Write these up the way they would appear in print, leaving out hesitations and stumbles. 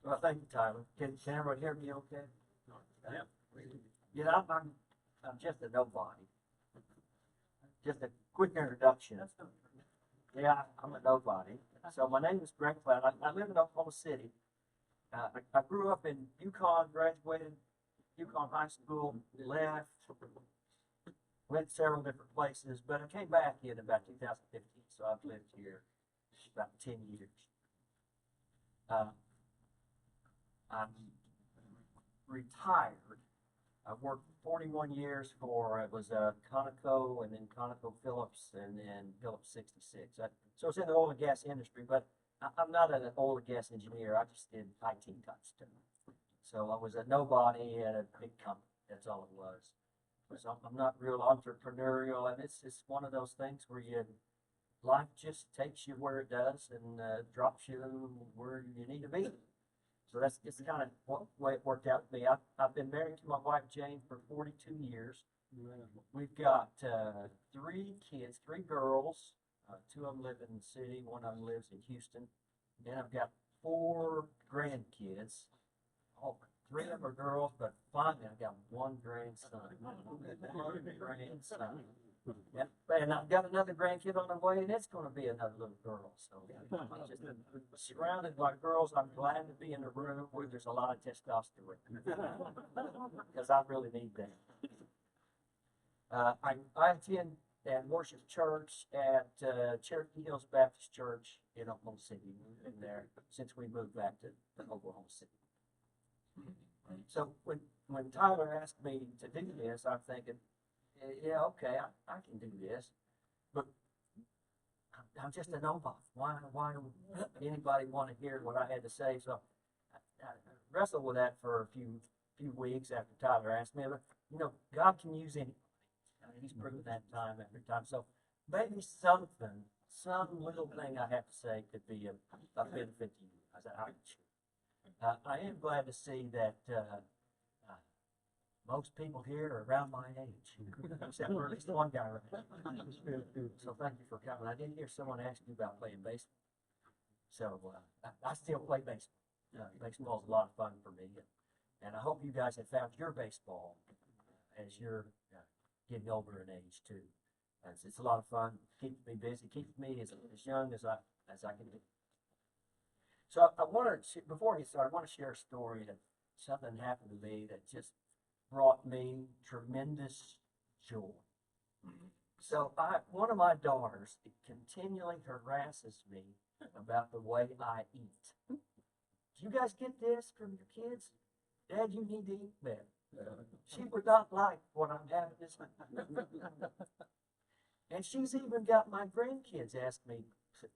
Well, thank you, Tyler. Can everyone hear me okay? Yeah. You know, I'm just a nobody. Just a quick introduction. Yeah, I'm a nobody. So my name is Greg Cloud. I live in Oklahoma City. I grew up in Yukon, graduated Yukon High School, left, went several different places, but I came back in about 2015, so I've lived here about 10 years. Uh, I'm retired. I worked 41 years for, it was Conoco and then Conoco Phillips and then Phillips 66. So it's in the oil and gas industry, but I'm not an oil and gas engineer. I just did IT type stuff. So I was a nobody at a big company. That's all it was. So I'm not real entrepreneurial, and it's one of those things where life just takes you where it does and drops you where you need to be. So that's just kind of what way it worked out for me. I've been married to my wife Jane for 42 years. We've got 3 kids, 3 girls. 2 of them live in the city, 1 of them lives in Houston. And I've got 4 grandkids. Oh, 3 of them are girls, but finally I've got 1 grandson. Grandson. Yeah, and I've got another grandkid on the way, and it's going to be another little girl. So I'm just surrounded by girls. I'm glad to be in a room where there's a lot of testosterone because I really need that. I attend and worship church at Cherokee Hills Baptist Church in Oklahoma City. We've been there since we moved back to Oklahoma City. So when Tyler asked me to do this, I'm thinking, yeah, okay, I can do this, but I'm just a nobody. Why would anybody want to hear what I had to say? So I wrestled with that for a few weeks after Tyler asked me. But God can use anybody. He's proven that time after time. So maybe some little thing I have to say could be a benefit to you. I said, I am glad to see that. Most people here are around my age, except for at least one guy right now. So thank you for coming. I did hear someone ask you about playing baseball. So I still play baseball. Baseball is a lot of fun for me. And I hope you guys have found your baseball as you're getting older in age too. It's a lot of fun. Keeps me busy. Keeps me as young as I can be. So I want to, before I get started, I want to share a story that something happened to me that just brought me tremendous joy. So one of my daughters continually harasses me about the way I eat. Do you guys get this from your kids? Dad, you need to eat better. She would not like what I'm having this. And she's even got my grandkids ask me,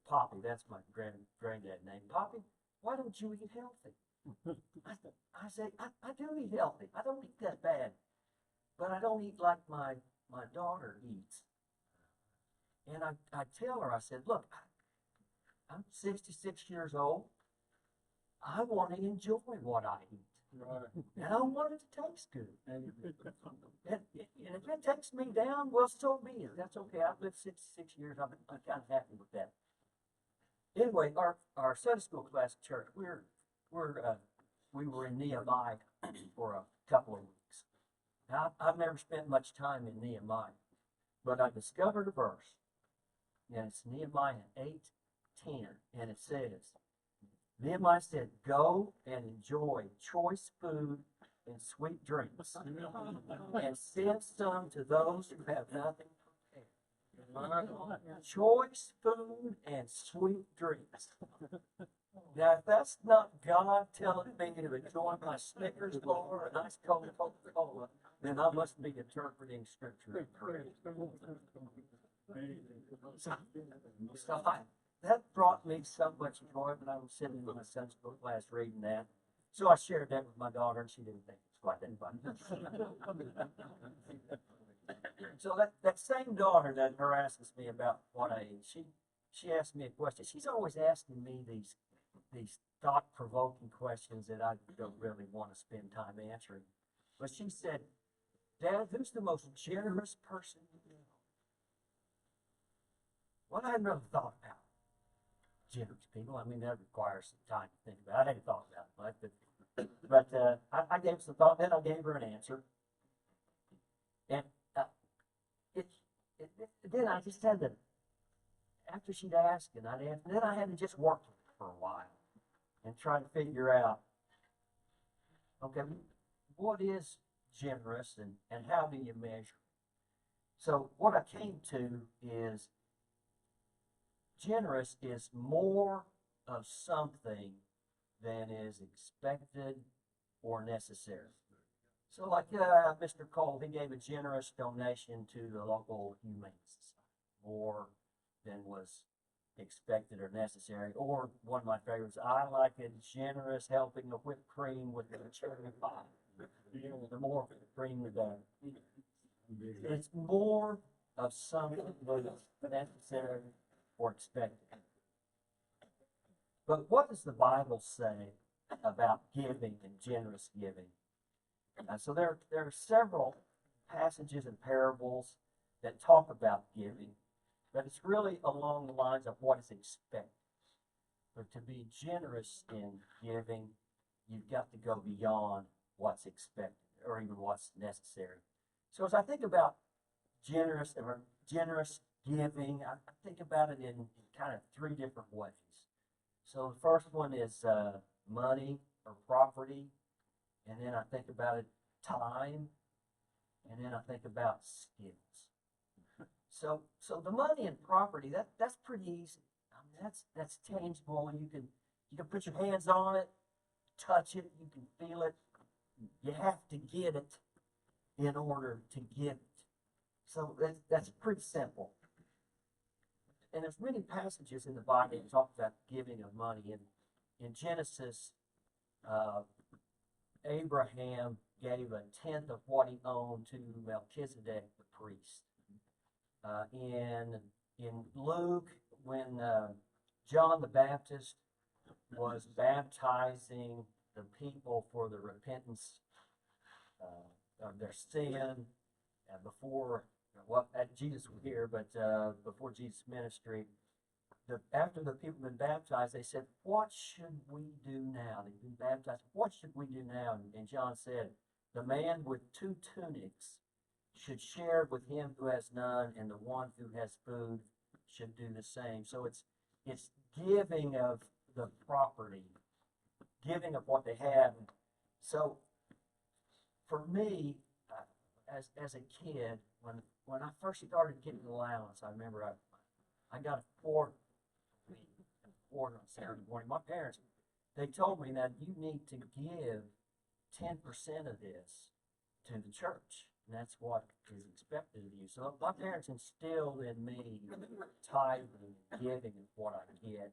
Poppy, that's my granddad name, Poppy, why don't you eat healthy? I say, I do eat healthy. I don't eat that bad. But I don't eat like my daughter eats. And I tell her, I said, look, I'm 66 years old. I want to enjoy what I eat. Right. And I want it to taste good. And if it takes me down, well, so be it. That's okay. I've lived 66 years. I'm kind of happy with that. Anyway, our Sunday school class at church, we were in Nehemiah for a couple of weeks. Now, I've never spent much time in Nehemiah, but I discovered a verse, and it's Nehemiah 8:10, and it says, Nehemiah said, go and enjoy choice food and sweet drinks, and send some to those who have nothing prepared. Choice food and sweet drinks. Now, if that's not God telling me to enjoy my Snickers bar or a nice cold Coca-Cola, then I must be interpreting Scripture incorrectly. So that brought me so much joy when I was sitting in my Sunday school class reading that. So I shared that with my daughter, and she didn't think it was quite that funny. So that same daughter that harasses me about what I eat, she asked me a question. She's always asking me these thought-provoking questions that I don't really want to spend time answering. But she said, Dad, who's the most generous person you know? Well, I hadn't really thought about it. generous people. I mean, that requires some time to think about. I hadn't thought about it much, but I gave some thought. Then I gave her an answer, and it, then I just had to, after she'd asked and I'd answered, then I had to just work with it for a while and try to figure out, okay, what is generous and how do you measure? So what I came to is generous is more of something than is expected or necessary. So like Mr. Cole, he gave a generous donation to the local Humane Society, more than was expected or necessary. Or one of my favorites, I like a generous helping of whipped cream with the cherry pie. You know, the more cream the better. It's more of something that's necessary or expected. But what does the Bible say about giving and generous giving? So there are several passages and parables that talk about giving, but it's really along the lines of what is expected. But to be generous in giving, you've got to go beyond what's expected or even what's necessary. So as I think about generous giving, I think about it in kind of three different ways. So the first one is money or property, and then I think about it time, and then I think about skills. So the money and property, that's pretty easy. I mean, that's tangible, and you can put your hands on it, touch it, you can feel it. You have to get it in order to give it. So that's pretty simple. And there's many passages in the Bible that talk about giving of money. In Genesis, Abraham gave a tenth of what he owned to Melchizedek the priest. In Luke, when John the Baptist was baptizing the people for the repentance of their sin before Jesus was here, but before Jesus' ministry, after the people had been baptized, they said, "What should we do now?" They've been baptized. What should we do now? And John said, "The man with 2 tunics should share with him who has none, and the one who has food should do the same." So it's giving of the property, giving of what they have. So for me, as a kid, when I first started getting allowance, I remember I got a quarter on Saturday morning. My parents, they told me that you need to give 10% of this to the church. And that's what is expected of you. So my parents instilled in me tithing, giving of what I get.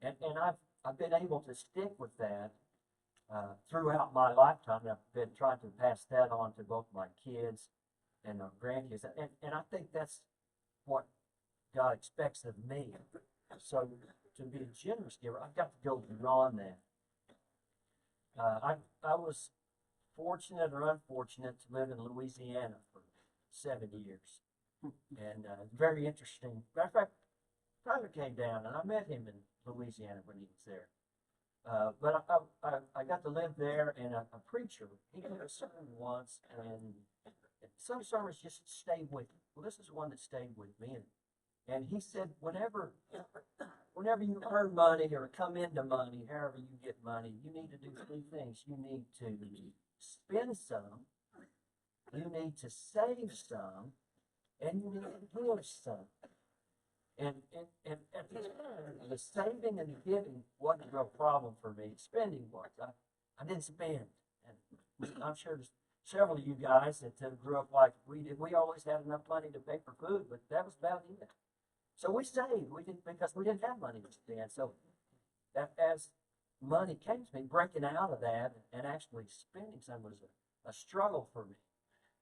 And I've been able to stick with that throughout my lifetime. I've been trying to pass that on to both my kids and my grandkids. And I think that's what God expects of me. So to be a generous giver, I've got to go beyond that. I was fortunate or unfortunate to live in Louisiana for 7 years. And very interesting. Matter of fact, Tyler came down and I met him in Louisiana when he was there. But I got to live there, and a preacher, he gave a sermon once, and some sermons just stayed with me. Well, this is one that stayed with me. And he said, whenever you earn money or come into money, however you get money, you need to do 3 things. You need to spend some, you need to save some, and you need to give some. And at the time, the saving and the giving wasn't a real problem for me. Spending was. I didn't spend. And I'm sure there's several of you guys that grew up like we did. We always had enough money to pay for food, but that was about it. So we saved. We didn't, because we didn't have money to spend. So that, as money came to me, breaking out of that and actually spending some was a struggle for me.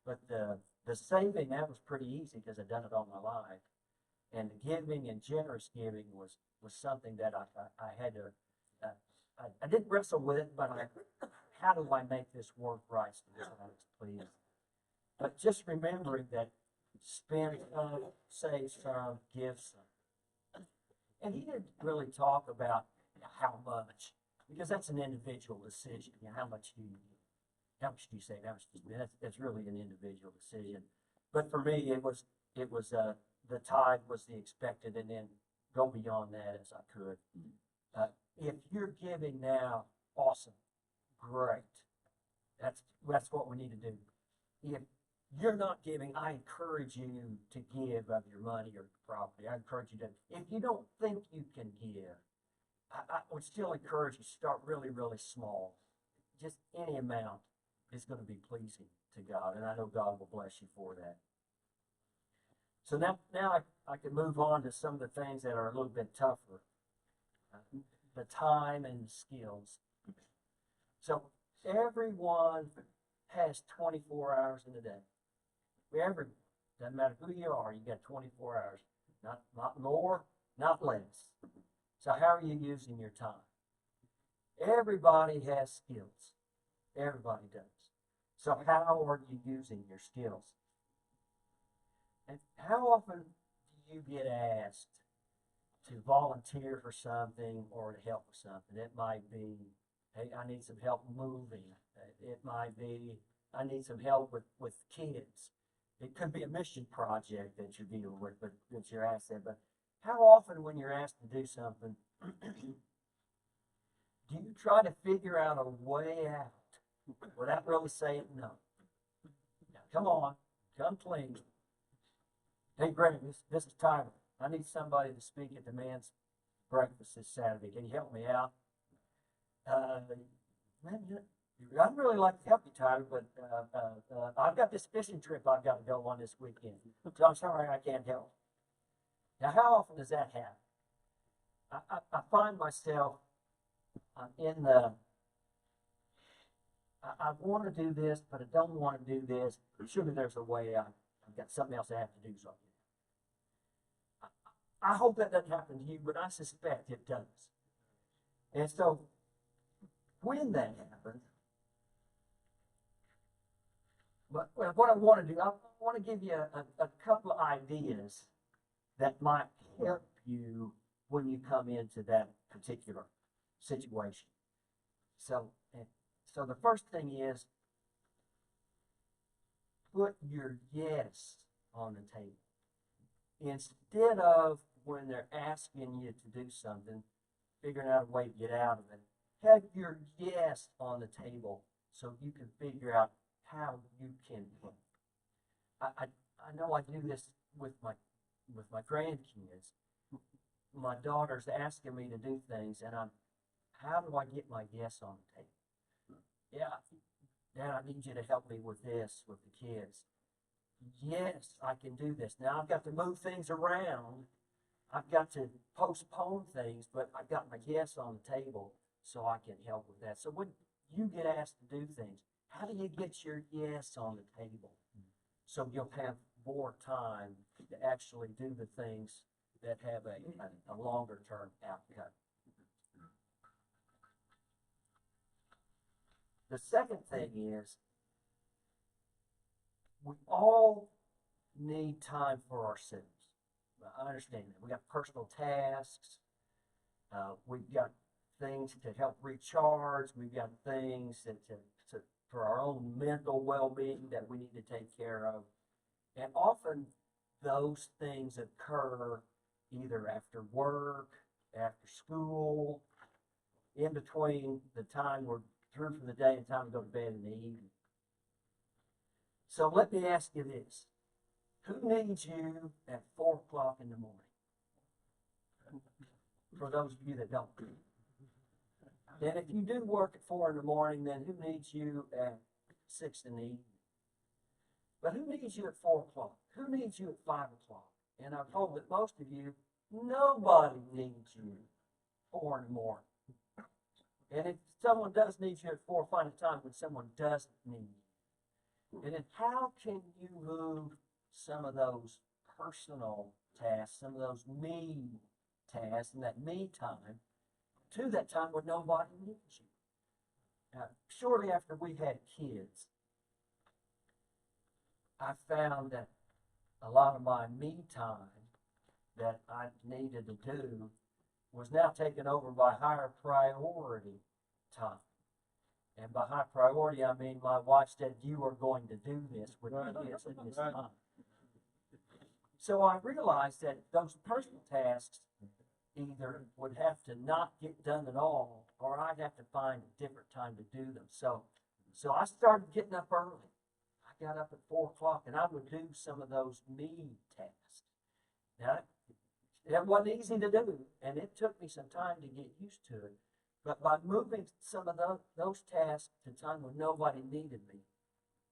But the saving, that was pretty easy because I'd done it all my life. And the giving and generous giving was something that I had to, I didn't wrestle with it, but how do I make this work right so that I was pleased? But just remembering that spend some, save some, give some. And he didn't really talk about how much, because that's an individual decision. You know, how much do you save? How much do you spend? That's really an individual decision. But for me, it was the tithe was the expected, and then go beyond that as I could. If you're giving now, awesome, great. That's what we need to do. If you're not giving, I encourage you to give of your money or property. I encourage you to. If you don't think you can give, I would still encourage you to start really, really small. Just any amount is going to be pleasing to God, and I know God will bless you for that. So now I can move on to some of the things that are a little bit tougher. The time and the skills. So everyone has 24 hours in a day. Everyone. Doesn't matter who you are, you got 24 hours. Not more, not less. So how are you using your time? Everybody has skills. Everybody does. So how are you using your skills? And how often do you get asked to volunteer for something or to help with something? It might be, hey, I need some help moving. It might be, I need some help with kids. It could be a mission project that you're dealing with, but that you're asked that. But how often when you're asked to do something, do you try to figure out a way out without really saying no? Now, come on, come clean. Hey, Greg, this is Tyler. I need somebody to speak at the men's breakfast this Saturday. Can you help me out? I'd really like to help you, Tyler, but I've got this fishing trip I've got to go on this weekend. So I'm sorry I can't help. Now, how often does that happen? I find myself in the, I want to do this, but I don't want to do this. Surely there's a way out. I've got something else I have to do. So I hope that doesn't happen to you, but I suspect it does. And so when that happens, but what I want to do, I want to give you a couple of ideas that might help you when you come into that particular situation. So the first thing is, put your yes on the table. Instead of when they're asking you to do something, figuring out a way to get out of it, have your yes on the table so you can figure out how you can help. I know I do this with my grandkids. My daughter's asking me to do things, and how do I get my yes on the table? Yeah, Dad, I need you to help me with this, with the kids. Yes, I can do this. Now I've got to move things around. I've got to postpone things, but I've got my yes on the table so I can help with that. So when you get asked to do things, how do you get your yes on the table so you'll have more time to actually do the things that have a longer term outcome? The second thing is, we all need time for ourselves. I understand that. We got personal tasks. We've got things to help recharge. We've got things for our own mental well-being that we need to take care of. And often those things occur either after work, after school, in between the time we're through for the day and time to go to bed in the evening. So let me ask you this. Who needs you at 4 o'clock in the morning? For those of you that don't. And if you do work at 4 in the morning, then who needs you at 6 in the evening? But who needs you at 4 o'clock? Who needs you at 5 o'clock? And I'm told that most of you, nobody needs you 4 in the morning. And if someone does need you at 4, find a time when someone doesn't need you. And then how can you move some of those personal tasks, some of those me tasks, and that me time to that time when nobody needs you? Now, shortly after we had kids, I found that a lot of my me time that I needed to do was now taken over by higher priority time. And by high priority, I mean my wife said, you are going to do this with the kids in this time. So I realized that those personal tasks either would have to not get done at all, or I'd have to find a different time to do them. So I started getting up early. I got up at 4 o'clock, and I would do some of those me tasks. Now, it wasn't easy to do, and it took me some time to get used to it. But by moving some of those tasks to time when nobody needed me,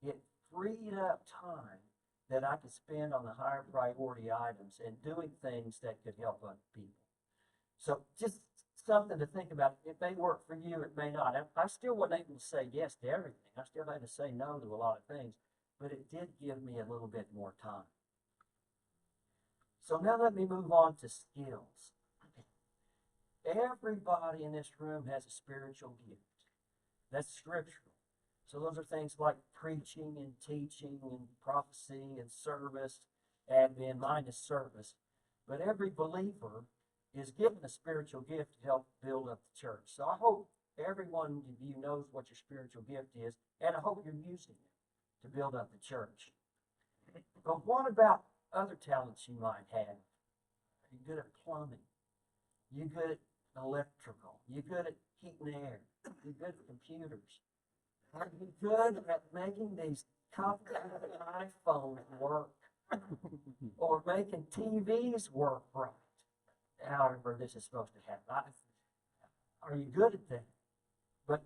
it freed up time that I could spend on the higher priority items and doing things that could help other people. So just something to think about. It may work for you, it may not. I still wasn't able to say yes to everything. I still had to say no to a lot of things, but it did give me a little bit more time. So now let me move on to skills. Everybody in this room has a spiritual gift. That's scriptural. So those are things like preaching and teaching and prophecy and service, admin, mine is service. But every believer is given a spiritual gift to help build up the church. So I hope every one of you knows what your spiritual gift is, and I hope you're using it to build up the church. But what about other talents you might have? Are you good at plumbing? You good at electrical? You good at heating air? You good at computers? Are you good at making these complicated iPhones work? Or making TVs work right? However this is supposed to happen. Are you good at that? But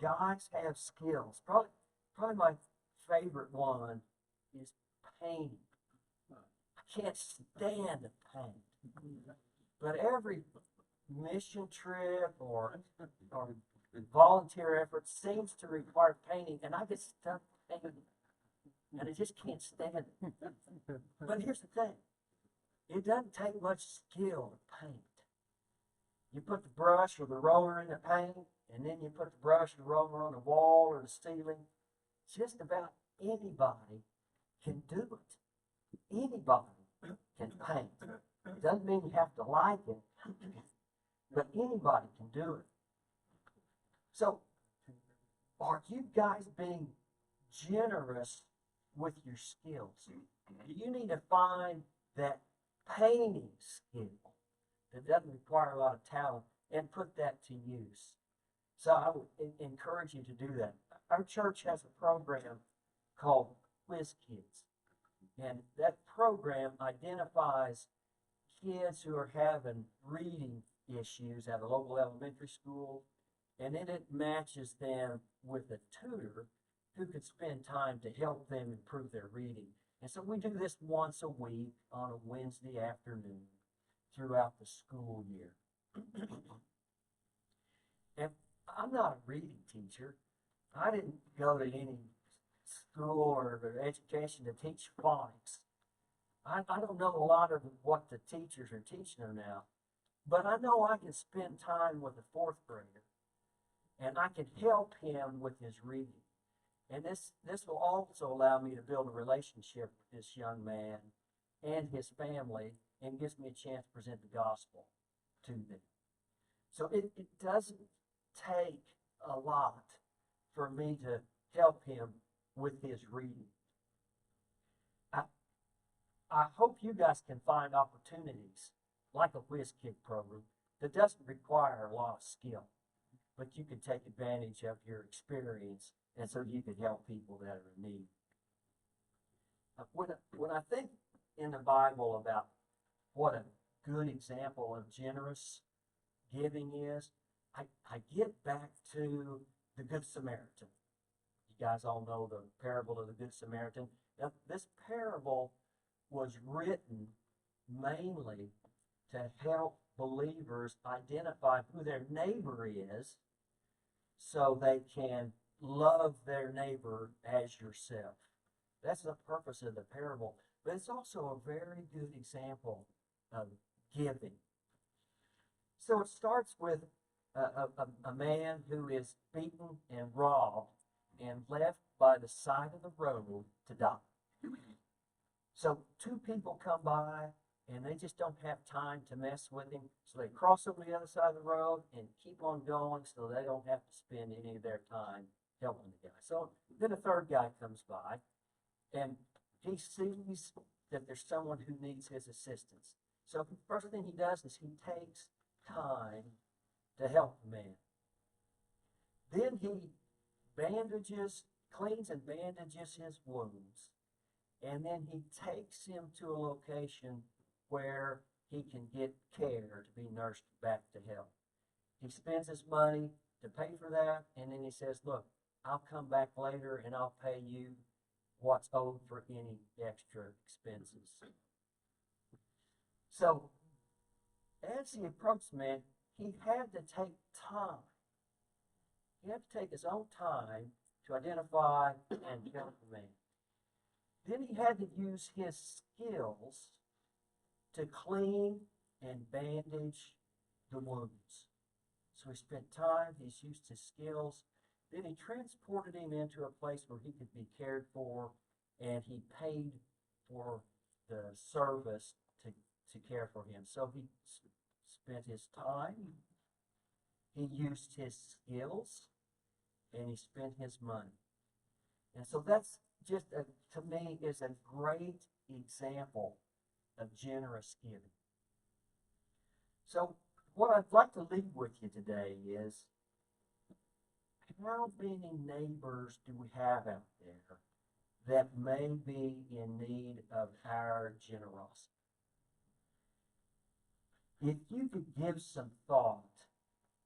guys have skills. Probably my favorite one is painting. I can't stand to paint. But every mission trip or volunteer effort seems to require painting, and I get stuck painting, and I just can't stand it. But here's the thing. It doesn't take much skill to paint. You put the brush or the roller in the paint, and then you put the brush and roller on the wall or the ceiling. Just about anybody can do it. Anybody can paint. It doesn't mean you have to like it, but anybody can do it. So, are you guys being generous with your skills? You need to find that painting skill that doesn't require a lot of talent and put that to use. So I would encourage you to do that. Our church has a program called Quiz Kids, and that program identifies kids who are having reading issues at a local elementary school, and then it matches them with a tutor who could spend time to help them improve their reading. And so we do this once a week on a Wednesday afternoon throughout the school year. And I'm not a reading teacher. I didn't go to any school or education to teach phonics. I don't know a lot of what the teachers are teaching them now, but I know I can spend time with a fourth grader, and I can help him with his reading. And this will also allow me to build a relationship with this young man and his family, and gives me a chance to present the gospel to them. So it doesn't take a lot for me to help him with his reading. I hope you guys can find opportunities like a Whiz Kid program that doesn't require a lot of skill, but you can take advantage of your experience, and so you can help people that are in need. When I think in the Bible about what a good example of generous giving is, I get back to the Good Samaritan. You guys all know the parable of the Good Samaritan. Now, this parable was written mainly to help believers identify who their neighbor is so they can love their neighbor as yourself. That's the purpose of the parable. But it's also a very good example of giving. So it starts with a man who is beaten and robbed and left by the side of the road to die. So two people come by, and they just don't have time to mess with him. So they cross over the other side of the road and keep on going so they don't have to spend any of their time helping the guy. So then a third guy comes by and he sees that there's someone who needs his assistance. So the first thing he does is he takes time to help the man. Then he cleans and bandages his wounds, and then he takes him to a location where he can get care to be nursed back to health. He spends his money to pay for that, and then he says, look, I'll come back later and I'll pay you what's owed for any extra expenses. So, as he approached the man, he had to take time. He had to take his own time to identify and help the man. Then he had to use his skills to clean and bandage the wounds. So he spent time, he's used his skills, then he transported him into a place where he could be cared for, and he paid for the service to care for him. So he spent his time, he used his skills, and he spent his money. And so that's just, to me, is a great example of generous giving. So what I'd like to leave with you today is, how many neighbors do we have out there that may be in need of our generosity? If you could give some thought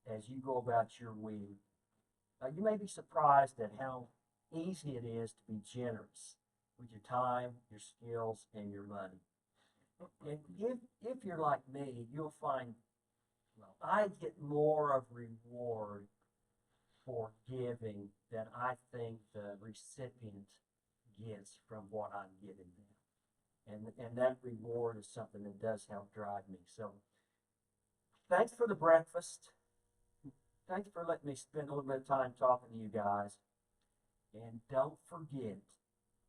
as you go about your week, you may be surprised at how easy it is to be generous with your time, your skills, and your money. And if you're like me, you'll find, well, I get more of reward for giving than I think the recipient gets from what I'm giving them. And that reward is something that does help drive me. So thanks for the breakfast. Thanks for letting me spend a little bit of time talking to you guys. And don't forget,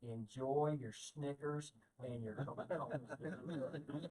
enjoy your Snickers and your Coca-Cola.